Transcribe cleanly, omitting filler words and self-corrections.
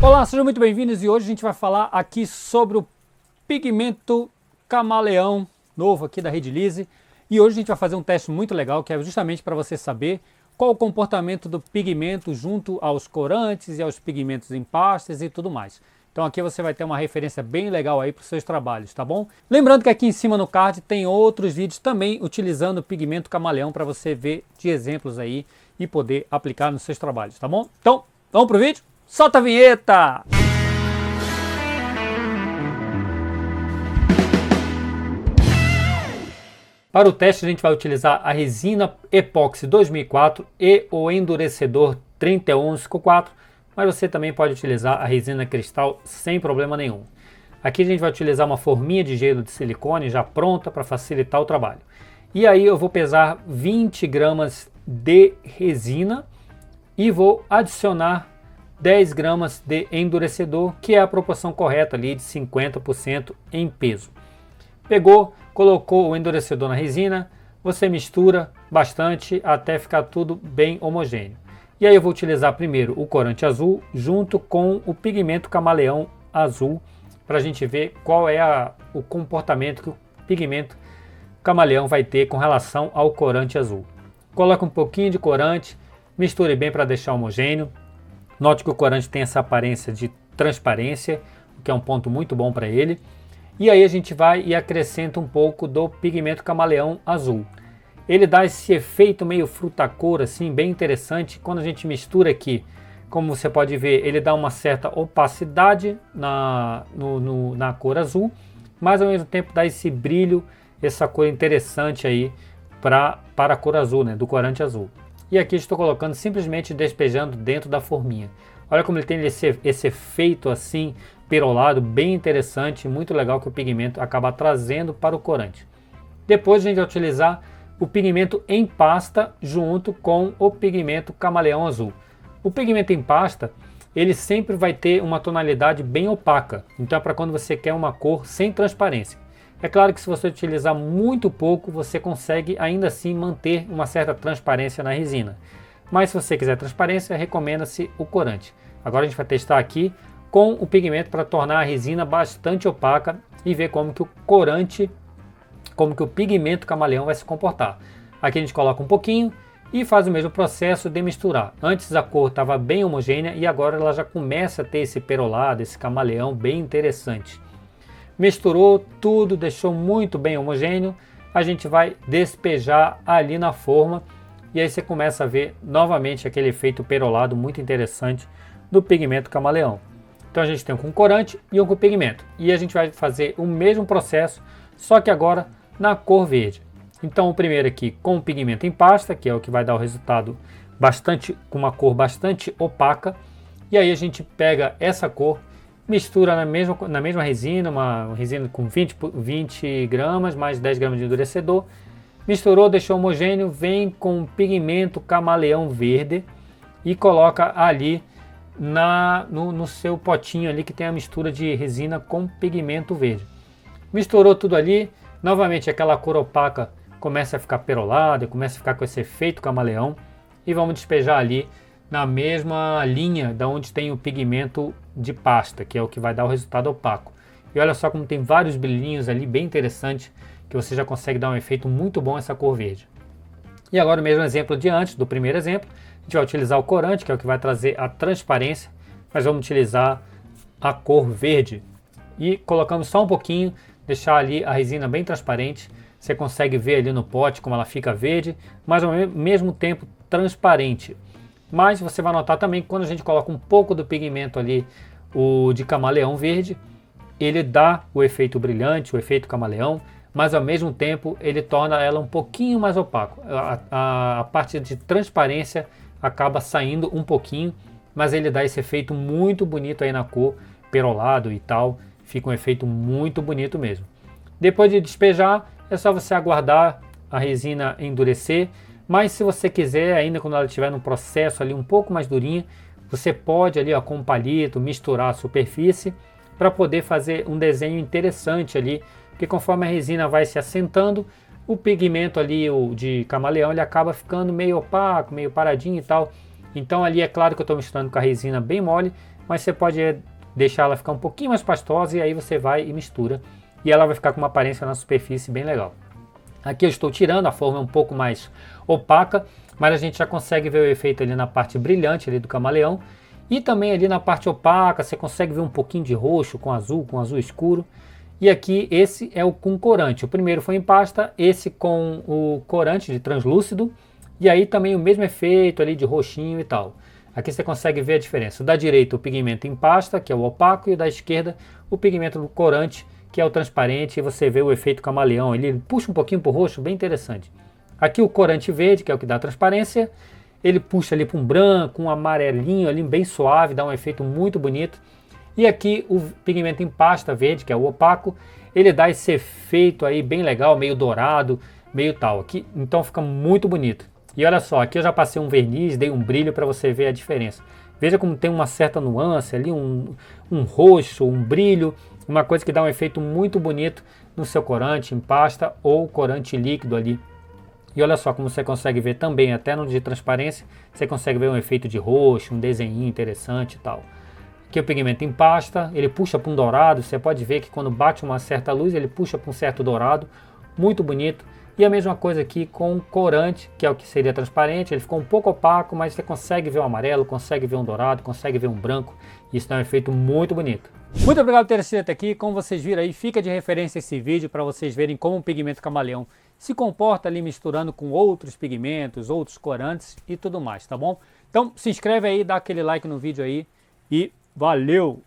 Olá, sejam muito bem-vindos e hoje a gente vai falar aqui sobre o pigmento camaleão novo aqui da Redilize. E hoje a gente vai fazer um teste muito legal que é justamente para você saber qual o comportamento do pigmento junto aos corantes e aos pigmentos em pastas e tudo mais. Então aqui você vai ter uma referência bem legal aí para os seus trabalhos, tá bom? Lembrando que aqui em cima no card tem outros vídeos também utilizando o pigmento camaleão para você ver de exemplos aí e poder aplicar nos seus trabalhos, tá bom? Então, vamos pro vídeo? Solta a vinheta! Para o teste a gente vai utilizar a resina epóxi 2004 e o endurecedor 3154, mas você também pode utilizar a resina cristal sem problema nenhum. Aqui a gente vai utilizar uma forminha de gelo de silicone já pronta para facilitar o trabalho. E aí eu vou pesar 20 gramas de resina e vou adicionar 10 gramas de endurecedor, que é a proporção correta ali de 50% em peso. Pegou, colocou o endurecedor na resina, você mistura bastante até ficar tudo bem homogêneo. E aí eu vou utilizar primeiro o corante azul junto com o pigmento camaleão azul para a gente ver qual é o comportamento que o pigmento camaleão vai ter com relação ao corante azul. Coloca um pouquinho de corante, misture bem para deixar homogêneo. Note que o corante tem essa aparência de transparência, o que é um ponto muito bom para ele. E aí a gente vai e acrescenta um pouco do pigmento camaleão azul. Ele dá esse efeito meio fruta-cor, assim, bem interessante. Quando a gente mistura aqui, como você pode ver, ele dá uma certa opacidade na cor azul, mas ao mesmo tempo dá esse brilho, essa cor interessante aí para a cor azul, né, do corante azul. E aqui estou colocando, simplesmente despejando dentro da forminha. Olha como ele tem esse efeito assim, perolado, bem interessante, muito legal que o pigmento acaba trazendo para o corante. Depois a gente vai utilizar o pigmento em pasta junto com o pigmento camaleão azul. O pigmento em pasta, ele sempre vai ter uma tonalidade bem opaca, então é para quando você quer uma cor sem transparência. É claro que se você utilizar muito pouco, você consegue ainda assim manter uma certa transparência na resina. Mas se você quiser transparência, recomenda-se o corante. Agora a gente vai testar aqui com o pigmento para tornar a resina bastante opaca e ver como que o corante, como que o pigmento camaleão vai se comportar. Aqui a gente coloca um pouquinho e faz o mesmo processo de misturar. Antes a cor estava bem homogênea e agora ela já começa a ter esse perolado, esse camaleão bem interessante. Misturou tudo, deixou muito bem homogêneo, a gente vai despejar ali na forma e aí você começa a ver novamente aquele efeito perolado muito interessante do pigmento camaleão. Então a gente tem um com corante e um com pigmento e a gente vai fazer o mesmo processo, só que agora na cor verde. Então o primeiro aqui com o pigmento em pasta, que é o que vai dar o resultado com uma cor bastante opaca, e aí a gente pega essa cor, mistura na mesma resina, uma resina com 20 gramas, mais 10 gramas de endurecedor. Misturou, deixou homogêneo, vem com o pigmento camaleão verde e coloca ali no seu potinho ali que tem a mistura de resina com pigmento verde. Misturou tudo ali, novamente aquela cor opaca começa a ficar perolada, começa a ficar com esse efeito camaleão e vamos despejar ali na mesma linha da onde tem o pigmento de pasta, que é o que vai dar o resultado opaco. E olha só como tem vários brilhinhos ali, bem interessante, que você já consegue dar um efeito muito bom essa cor verde. E agora o mesmo exemplo de antes, do primeiro exemplo, a gente vai utilizar o corante, que é o que vai trazer a transparência, mas vamos utilizar a cor verde. E colocamos só um pouquinho, deixar ali a resina bem transparente, você consegue ver ali no pote como ela fica verde, mas ao mesmo tempo transparente. Mas você vai notar também que quando a gente coloca um pouco do pigmento ali, o de camaleão verde, ele dá o efeito brilhante, o efeito camaleão, mas ao mesmo tempo ele torna ela um pouquinho mais opaco. A parte de transparência acaba saindo um pouquinho, mas ele dá esse efeito muito bonito aí na cor, perolado e tal, fica um efeito muito bonito mesmo. Depois de despejar, é só você aguardar a resina endurecer. Mas se você quiser, ainda quando ela estiver no processo ali um pouco mais durinha, você pode ali ó, com um palito misturar a superfície para poder fazer um desenho interessante ali, porque conforme a resina vai se assentando, o pigmento ali, o de camaleão, ele acaba ficando meio opaco, meio paradinho e tal. Então ali é claro que eu estou misturando com a resina bem mole, mas você pode deixar ela ficar um pouquinho mais pastosa e aí você vai e mistura. E ela vai ficar com uma aparência na superfície bem legal. Aqui eu estou tirando, a forma é um pouco mais opaca, mas a gente já consegue ver o efeito ali na parte brilhante ali do camaleão. E também ali na parte opaca, você consegue ver um pouquinho de roxo com azul escuro. E aqui esse é o com corante. O primeiro foi em pasta, esse com o corante de translúcido. E aí também o mesmo efeito ali de roxinho e tal. Aqui você consegue ver a diferença. O da direita o pigmento em pasta, que é o opaco, e o da esquerda o pigmento do corante, que é o transparente, e você vê o efeito camaleão. Ele puxa um pouquinho para o roxo, bem interessante. Aqui o corante verde, que é o que dá transparência, ele puxa ali para um branco, um amarelinho ali bem suave, dá um efeito muito bonito. E aqui o pigmento em pasta verde, que é o opaco, ele dá esse efeito aí bem legal, meio dourado, meio tal. Aqui, então fica muito bonito. E olha só, aqui eu já passei um verniz, dei um brilho para você ver a diferença. Veja como tem uma certa nuance ali, um roxo, um brilho, uma coisa que dá um efeito muito bonito no seu corante em pasta ou corante líquido ali. E olha só como você consegue ver também, até no de transparência, você consegue ver um efeito de roxo, um desenho interessante e tal. Aqui o pigmento em pasta, ele puxa para um dourado, você pode ver que quando bate uma certa luz, ele puxa para um certo dourado, muito bonito. E a mesma coisa aqui com o corante, que é o que seria transparente, ele ficou um pouco opaco, mas você consegue ver o amarelo, consegue ver um dourado, consegue ver um branco, e isso dá um efeito muito bonito. Muito obrigado por ter assistido até aqui, como vocês viram aí, fica de referência esse vídeo para vocês verem como o pigmento camaleão se comporta ali misturando com outros pigmentos, outros corantes e tudo mais, tá bom? Então se inscreve aí, dá aquele like no vídeo aí e valeu!